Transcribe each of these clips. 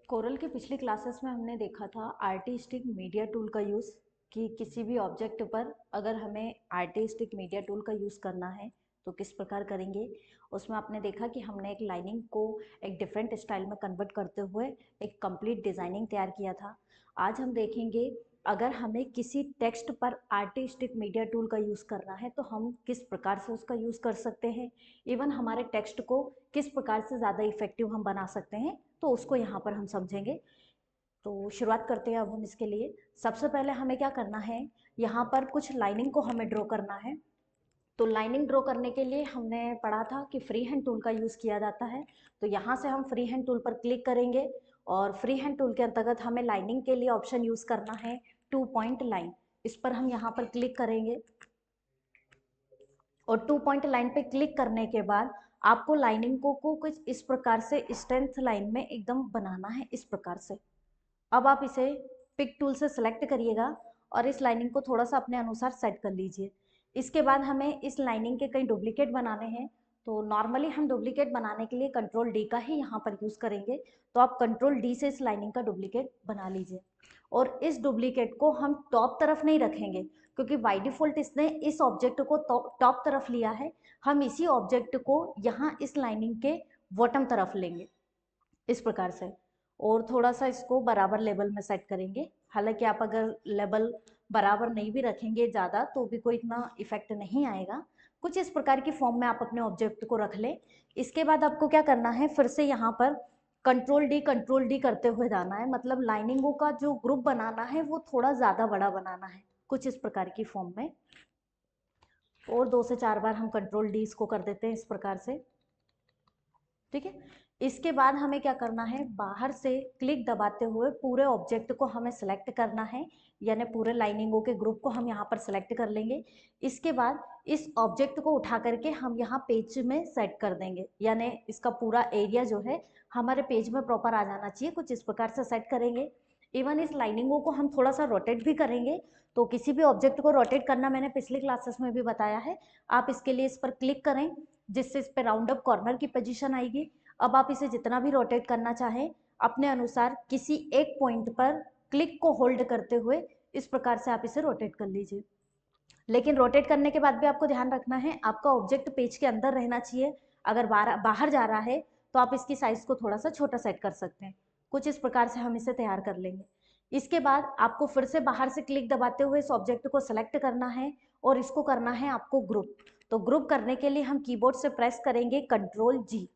Coral की पिछली classes में हमने देखा था आर्टिस्टिक मीडिया टूल का यूज़ कि किसी भी ऑब्जेक्ट पर अगर हमें आर्टिस्टिक मीडिया टूल का यूज़ करना है तो किस प्रकार करेंगे। उसमें आपने देखा कि हमने एक लाइनिंग को एक डिफरेंट स्टाइल में कन्वर्ट करते हुए एक कंप्लीट डिज़ाइनिंग तैयार किया था। आज हम देखेंगे अगर हमें किसी टेक्स्ट पर आर्टिस्टिक मीडिया टूल का यूज़ करना है तो हम किस प्रकार से उसका यूज़ कर सकते हैं, इवन हमारे टेक्स्ट को किस प्रकार से ज़्यादा इफेक्टिव हम बना सकते हैं, तो उसको यहाँ पर हम समझेंगे। तो शुरुआत करते हैं अब हम इसके लिए। सबसे पहले हमें क्या करना है, यहाँ पर कुछ लाइनिंग को हमें ड्रॉ करना है। तो लाइनिंग ड्रॉ करने के लिए हमने पढ़ा था कि फ्री हैंड टूल का यूज़ किया जाता है। तो यहाँ से हम फ्री हैंड टूल पर क्लिक करेंगे और फ्री हैंड टूल के अंतर्गत हमें लाइनिंग के लिए ऑप्शन यूज़ करना है 2 पॉइंट लाइन। इस पर हम यहाँ पर क्लिक करेंगे और 2 पॉइंट लाइन पे क्लिक करने के बाद आपको लाइनिंग को कुछ इस प्रकार से स्ट्रेंथ लाइन में एकदम बनाना है, इस प्रकार से। अब आप इसे पिक टूल से सिलेक्ट करिएगा और इस लाइनिंग को थोड़ा सा अपने अनुसार सेट कर लीजिए। इसके बाद हमें इस लाइनिंग के कई डुप्लीकेट बनाने हैं। तो नॉर्मली हम डुप्लीकेट बनाने के लिए कंट्रोल डी का ही यहाँ पर यूज़ करेंगे। तो आप कंट्रोल डी से इस लाइनिंग का डुप्लीकेट बना लीजिए और इस डुप्लीकेट को हम टॉप तरफ नहीं रखेंगे क्योंकि बाय डिफ़ॉल्ट इसने इस ऑब्जेक्ट को टॉप तरफ लिया है। हम इसी ऑब्जेक्ट को यहाँ इस लाइनिंग के बॉटम तरफ लेंगे, इस प्रकार से। और थोड़ा सा इसको बराबर लेवल में सेट करेंगे। हालांकि आप अगर लेवल बराबर नहीं भी रखेंगे ज़्यादा तो भी कोई इतना इफेक्ट नहीं आएगा। कुछ इस प्रकार की फॉर्म में आप अपने ऑब्जेक्ट को रख लें। इसके बाद आपको क्या करना है, फिर से यहाँ पर कंट्रोल डी करते हुए जाना है। मतलब लाइनिंगों का जो ग्रुप बनाना है वो थोड़ा ज़्यादा बड़ा बनाना है, कुछ इस प्रकार की फॉर्म में। और 2 से 4 बार हम कंट्रोल डी इसको कर देते हैं इस प्रकार से। ठीक है। इसके बाद हमें क्या करना है, बाहर से क्लिक दबाते हुए पूरे ऑब्जेक्ट को हमें सेलेक्ट करना है, यानी पूरे लाइनिंगों के ग्रुप को हम यहाँ पर सेलेक्ट कर लेंगे। इसके बाद इस ऑब्जेक्ट को उठा करके हम यहाँ पेज में सेट कर देंगे, यानी इसका पूरा एरिया जो है हमारे पेज में प्रॉपर आ जाना चाहिए। कुछ इस प्रकार से सेट करेंगे। इवन इस लाइनिंगों को हम थोड़ा सा रोटेट भी करेंगे। तो किसी भी ऑब्जेक्ट को रोटेट करना मैंने पिछली क्लासेस में भी बताया है। आप इसके लिए इस पर क्लिक करें जिससे इस पर राउंड अप कॉर्नर की पोजीशन आएगी। अब आप इसे जितना भी रोटेट करना चाहें अपने अनुसार किसी एक पॉइंट पर क्लिक को होल्ड करते हुए इस प्रकार से आप इसे रोटेट कर लीजिए। लेकिन रोटेट करने के बाद भी आपको ध्यान रखना है आपका ऑब्जेक्ट पेज के अंदर रहना चाहिए। अगर बाहर जा रहा है तो आप इसकी साइज को थोड़ा सा छोटा सेट कर सकते हैं। कुछ इस प्रकार से हम इसे तैयार कर लेंगे। इसके बाद आपको फिर से बाहर से क्लिक दबाते हुए इस ऑब्जेक्ट को सेलेक्ट करना है और इसको करना है आपको ग्रुप। तो ग्रुप करने के लिए हम कीबोर्ड से प्रेस करेंगे कंट्रोल जी।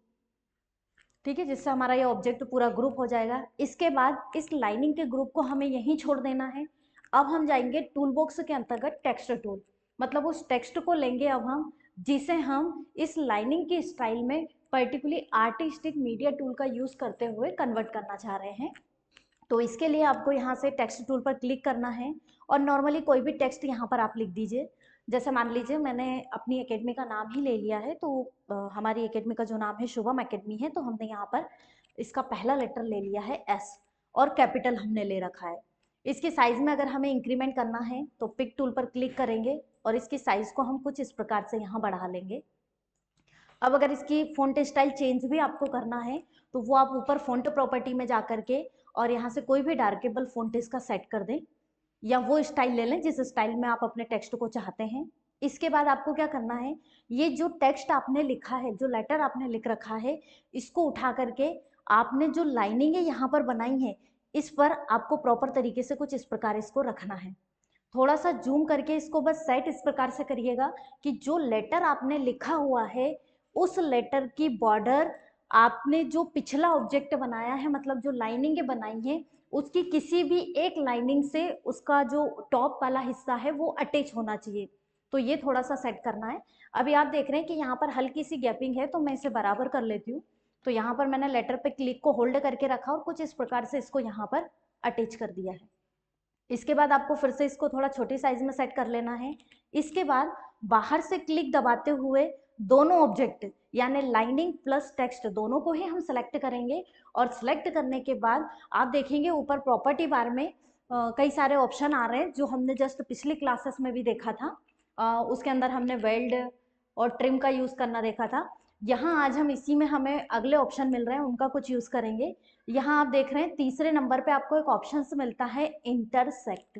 ठीक है, जिससे हमारा ये ऑब्जेक्ट पूरा ग्रुप हो जाएगा। इसके बाद इस लाइनिंग के ग्रुप को हमें यहीं छोड़ देना है। अब हम जाएंगे टूल बॉक्स के अंतर्गत टेक्स्ट टूल, मतलब उस टेक्स्ट को लेंगे अब हम जिसे हम इस लाइनिंग की स्टाइल में पर्टिकुलरली आर्टिस्टिक मीडिया टूल का यूज करते हुए कन्वर्ट करना चाह रहे हैं। तो इसके लिए आपको यहाँ से टेक्स्ट टूल पर क्लिक करना है और नॉर्मली कोई भी टेक्स्ट यहाँ पर आप लिख दीजिए। जैसे मान लीजिए मैंने अपनी एकेडमी का नाम ही ले लिया है, तो हमारी एकेडमी का जो नाम है शुभम एकेडमी है, तो हमने यहाँ पर इसका पहला लेटर ले लिया है एस और कैपिटल हमने ले रखा है। इसकी साइज में अगर हमें इंक्रीमेंट करना है तो पिक टूल पर क्लिक करेंगे और इसकी साइज को हम कुछ इस प्रकार से यहाँ बढ़ा लेंगे। अब अगर इसकी फ़ॉन्ट स्टाइल चेंज भी आपको करना है तो वो आप ऊपर फ़ॉन्ट प्रॉपर्टी में जा करके और यहाँ से कोई भी डार्केबल फ़ॉन्ट इसका सेट कर दें या वो स्टाइल ले लें जिस स्टाइल में आप अपने टेक्स्ट को चाहते हैं। इसके बाद आपको क्या करना है, ये जो टेक्स्ट आपने लिखा है, जो लेटर आपने लिख रखा है, इसको उठा करके आपने जो लाइनिंग है यहाँ पर बनाई है इस पर आपको प्रॉपर तरीके से कुछ इस प्रकार इसको रखना है। थोड़ा सा जूम करके इसको बस सेट इस प्रकार से करिएगा कि जो लेटर आपने लिखा हुआ है उस लेटर की बॉर्डर आपने जो पिछला ऑब्जेक्ट बनाया है, मतलब जो लाइनिंग बनाई है, उसकी किसी भी एक लाइनिंग से उसका जो टॉप वाला हिस्सा है वो अटैच होना चाहिए। तो ये थोड़ा सा सेट करना है। अभी आप देख रहे हैं कि यहाँ पर हल्की सी गैपिंग है, तो मैं इसे बराबर कर लेती हूँ। तो यहाँ पर मैंने लेटर पे क्लिक को होल्ड करके रखा और कुछ इस प्रकार से इसको यहाँ पर अटैच कर दिया है। इसके बाद आपको फिर से इसको थोड़ा छोटी साइज में सेट कर लेना है। इसके बाद बाहर से क्लिक दबाते हुए दोनों ऑब्जेक्ट यानी लाइनिंग प्लस टेक्स्ट दोनों को ही हम सेलेक्ट करेंगे और सेलेक्ट करने के बाद आप देखेंगे ऊपर प्रॉपर्टी बार में कई सारे ऑप्शन आ रहे हैं जो हमने जस्ट पिछली क्लासेस में भी देखा था। उसके अंदर हमने वेल्ड और ट्रिम का यूज करना देखा था। यहाँ आज हम इसी में हमें अगले ऑप्शन मिल रहे हैं उनका कुछ यूज करेंगे। यहाँ आप देख रहे हैं तीसरे नंबर पे आपको एक ऑप्शन मिलता है इंटरसेक्ट,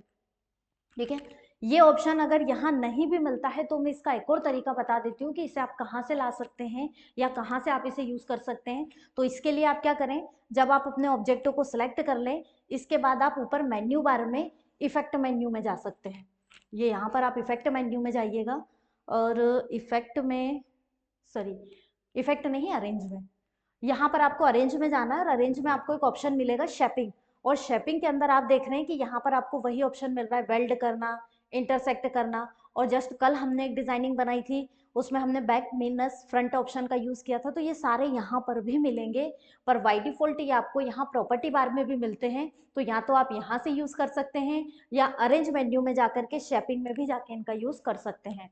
ठीक है। ये ऑप्शन अगर यहाँ नहीं भी मिलता है तो मैं इसका एक और तरीका बता देती हूँ कि इसे आप कहाँ से ला सकते हैं या कहाँ से आप इसे यूज कर सकते हैं। तो इसके लिए आप क्या करें, जब आप अपने ऑब्जेक्टों को सिलेक्ट कर लें, इसके बाद आप ऊपर मेन्यू बार में इफेक्ट मेन्यू में जा सकते हैं। ये यहाँ पर आप इफेक्ट मेन्यू में जाइएगा और इफेक्ट में, सॉरी इफेक्ट नहीं, अरेंज में, यहाँ पर आपको अरेंज में जाना है और अरेंज में आपको एक ऑप्शन मिलेगा शेपिंग। और शेपिंग के अंदर आप देख रहे हैं कि यहाँ पर आपको वही ऑप्शन मिल रहा है, वेल्ड करना, इंटरसेक्ट करना। और जस्ट कल हमने एक डिजाइनिंग बनाई थी, उसमें हमने बैक मीनस फ्रंट ऑप्शन का यूज किया था, तो ये सारे यहाँ पर भी मिलेंगे। पर बाई डिफॉल्ट ये आपको यहाँ प्रॉपर्टी बार में भी मिलते हैं, तो या तो आप यहाँ से यूज कर सकते हैं या अरेंज मेन्यू में जाकर के शेपिंग में भी जाके इनका यूज कर सकते हैं।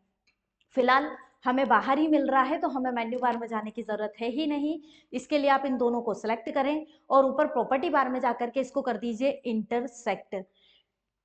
फिलहाल हमें बाहर ही मिल रहा है तो हमें मेन्यू बार में जाने की ज़रूरत है ही नहीं। इसके लिए आप इन दोनों को सिलेक्ट करें और ऊपर प्रॉपर्टी बार में जाकर के इसको कर दीजिए इंटरसेक्ट।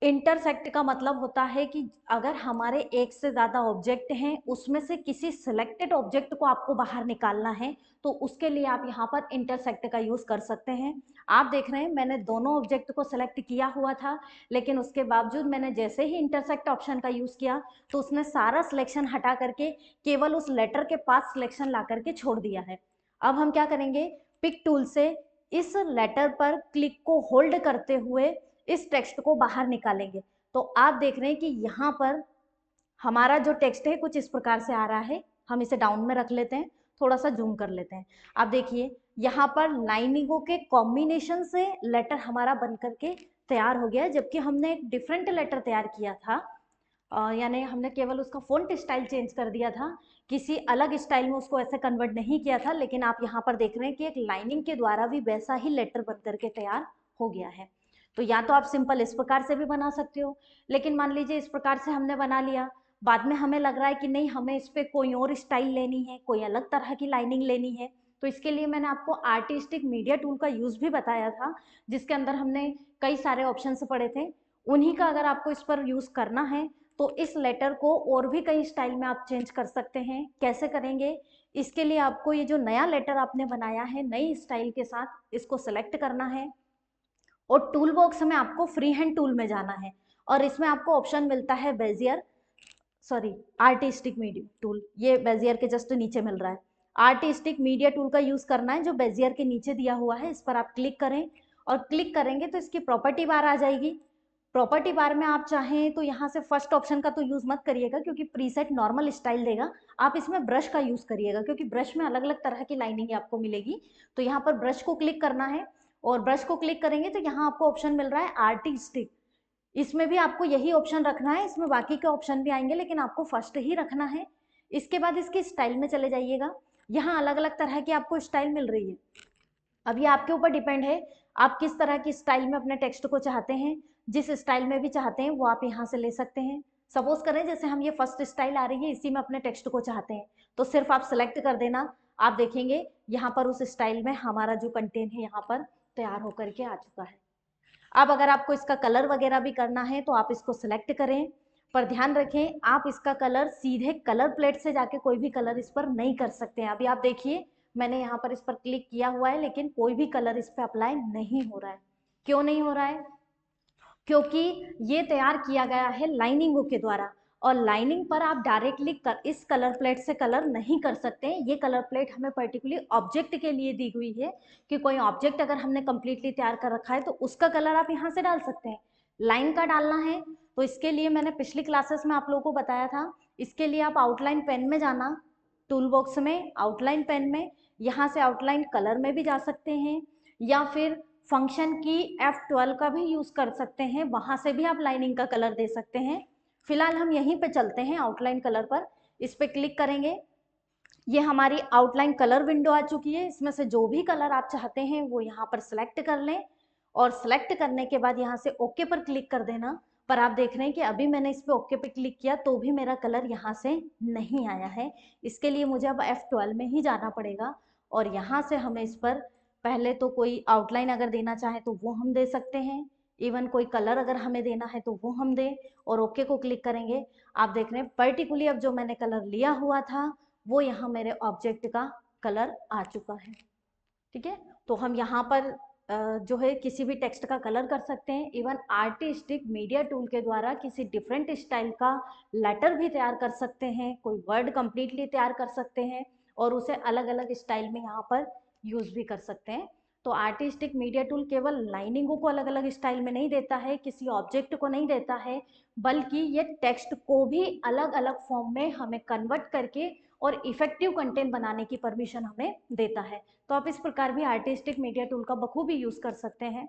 इंटरसेक्ट का मतलब होता है कि अगर हमारे एक से ज़्यादा ऑब्जेक्ट हैं, उसमें से किसी सिलेक्टेड ऑब्जेक्ट को आपको बाहर निकालना है, तो उसके लिए आप यहाँ पर इंटरसेक्ट का यूज़ कर सकते हैं। आप देख रहे हैं मैंने दोनों ऑब्जेक्ट को सिलेक्ट किया हुआ था, लेकिन उसके बावजूद मैंने जैसे ही इंटरसेक्ट ऑप्शन का यूज़ किया तो उसने सारा सिलेक्शन हटा करके केवल उस लेटर के पास सिलेक्शन ला करके छोड़ दिया है। अब हम क्या करेंगे, पिक टूल से इस लेटर पर क्लिक को होल्ड करते हुए इस टेक्स्ट को बाहर निकालेंगे। तो आप देख रहे हैं कि यहाँ पर हमारा जो टेक्स्ट है कुछ इस प्रकार से आ रहा है। हम इसे डाउन में रख लेते हैं, थोड़ा सा जूम कर लेते हैं। आप देखिए यहाँ पर लाइनिंगों के कॉम्बिनेशन से लेटर हमारा बन करके तैयार हो गया, जबकि हमने एक डिफरेंट लेटर तैयार किया था, यानी हमने केवल उसका फॉन्ट स्टाइल चेंज कर दिया था, किसी अलग स्टाइल में उसको ऐसे कन्वर्ट नहीं किया था। लेकिन आप यहाँ पर देख रहे हैं कि एक लाइनिंग के द्वारा भी वैसा ही लेटर बन करके तैयार हो गया है। तो या तो आप सिंपल इस प्रकार से भी बना सकते हो, लेकिन मान लीजिए इस प्रकार से हमने बना लिया, बाद में हमें लग रहा है कि नहीं हमें इस पर कोई और स्टाइल लेनी है, कोई अलग तरह की लाइनिंग लेनी है, तो इसके लिए मैंने आपको आर्टिस्टिक मीडिया टूल का यूज भी बताया था, जिसके अंदर हमने कई सारे ऑप्शंस पढ़े थे। उन्हीं का अगर आपको इस पर यूज करना है तो इस लेटर को और भी कई स्टाइल में आप चेंज कर सकते हैं। कैसे करेंगे, इसके लिए आपको ये जो नया लेटर आपने बनाया है नई स्टाइल के साथ, इसको सेलेक्ट करना है और टूल बॉक्स में आपको फ्री हैंड टूल में जाना है और इसमें आपको ऑप्शन मिलता है Bezier, sorry artistic media tool, ये बेजियर के जस्ट नीचे मिल रहा है। आर्टिस्टिक मीडिया टूल का यूज करना है जो बेजियर के नीचे दिया हुआ है, इस पर आप क्लिक करें और क्लिक करेंगे तो इसकी प्रॉपर्टी बार आ जाएगी। प्रॉपर्टी बार में आप चाहें तो यहाँ से फर्स्ट ऑप्शन का तो यूज मत करिएगा क्योंकि प्रीसेट नॉर्मल स्टाइल देगा। आप इसमें ब्रश का यूज करिएगा क्योंकि ब्रश में अलग अलग तरह की लाइनिंग आपको मिलेगी। तो यहाँ पर ब्रश को क्लिक करना है और ब्रश को क्लिक करेंगे तो यहाँ आपको ऑप्शन मिल रहा है आर्टिस्टिक। इसमें भी आपको यही ऑप्शन रखना है, इसमें बाकी के ऑप्शन भी आएंगे लेकिन आपको फर्स्ट ही रखना है। इसके बाद इसकी स्टाइल में चले जाइएगा, यहाँ अलग अलग तरह की आपको स्टाइल मिल रही है। अब ये आपके ऊपर डिपेंड है आप किस तरह की स्टाइल में अपने टेक्स्ट को चाहते हैं। जिस स्टाइल में भी चाहते हैं वो आप यहाँ से ले सकते हैं। सपोज करें जैसे हम ये फर्स्ट स्टाइल आ रही है इसी में अपने टेक्स्ट को चाहते हैं तो सिर्फ आप सेलेक्ट कर देना, आप देखेंगे यहाँ पर उस स्टाइल में हमारा जो कंटेंट है यहाँ पर तैयार होकर के आ चुका है। अब अगर आपको इसका कलर वगैरह भी करना है तो आप इसको सिलेक्ट करें, पर ध्यान रखें आप इसका कलर सीधे कलर प्लेट से जाके कोई भी कलर इस पर नहीं कर सकते हैं। अभी आप देखिए मैंने यहाँ पर इस पर क्लिक किया हुआ है लेकिन कोई भी कलर इस पर अप्लाई नहीं हो रहा है। क्यों नहीं हो रहा है, क्योंकि ये तैयार किया गया है लाइनिंगों के द्वारा और लाइनिंग पर आप डायरेक्टली इस कलर प्लेट से कलर नहीं कर सकते। ये कलर प्लेट हमें पर्टिकुलरली ऑब्जेक्ट के लिए दी हुई है कि कोई ऑब्जेक्ट अगर हमने कंप्लीटली तैयार कर रखा है तो उसका कलर आप यहाँ से डाल सकते हैं। लाइन का डालना है तो इसके लिए मैंने पिछली क्लासेस में आप लोगों को बताया था, इसके लिए आप आउटलाइन पेन में जाना, टूल बॉक्स में आउटलाइन पेन में, यहाँ से आउटलाइन कलर में भी जा सकते हैं या फिर फंक्शन की F12 का भी यूज कर सकते हैं, वहां से भी आप लाइनिंग का कलर दे सकते हैं। फिलहाल हम यहीं पे चलते हैं आउटलाइन कलर पर, इस पे क्लिक करेंगे। ये हमारी आउटलाइन कलर विंडो आ चुकी है, इसमें से जो भी कलर आप चाहते हैं वो यहाँ पर सिलेक्ट कर लें और सिलेक्ट करने के बाद यहाँ से ओके पर क्लिक कर देना। पर आप देख रहे हैं कि अभी मैंने इस पे ओके पे क्लिक किया तो भी मेरा कलर यहाँ से नहीं आया है। इसके लिए मुझे अब F12 में ही जाना पड़ेगा और यहाँ से हमें इस पर पहले तो कोई आउटलाइन अगर देना चाहे तो वो हम दे सकते हैं, इवन कोई कलर अगर हमें देना है तो वो हम दें और ओके को क्लिक करेंगे। आप देख रहे हैं पर्टिकुलरली अब जो मैंने कलर लिया हुआ था वो यहाँ मेरे ऑब्जेक्ट का कलर आ चुका है। ठीक है, तो हम यहाँ पर जो है किसी भी टेक्स्ट का कलर कर सकते हैं। इवन आर्टिस्टिक मीडिया टूल के द्वारा किसी डिफरेंट स्टाइल का लेटर भी तैयार कर सकते हैं, कोई वर्ड कंप्लीटली तैयार कर सकते हैं और उसे अलग अलग स्टाइल में यहाँ पर यूज भी कर सकते हैं। तो आर्टिस्टिक मीडिया टूल केवल लाइनिंगों को अलग अलग स्टाइल में नहीं देता है, किसी ऑब्जेक्ट को नहीं देता है, बल्कि ये टेक्स्ट को भी अलग अलग फॉर्म में हमें कन्वर्ट करके और इफेक्टिव कंटेंट बनाने की परमिशन हमें देता है। तो आप इस प्रकार भी आर्टिस्टिक मीडिया टूल का बखूबी यूज कर सकते हैं।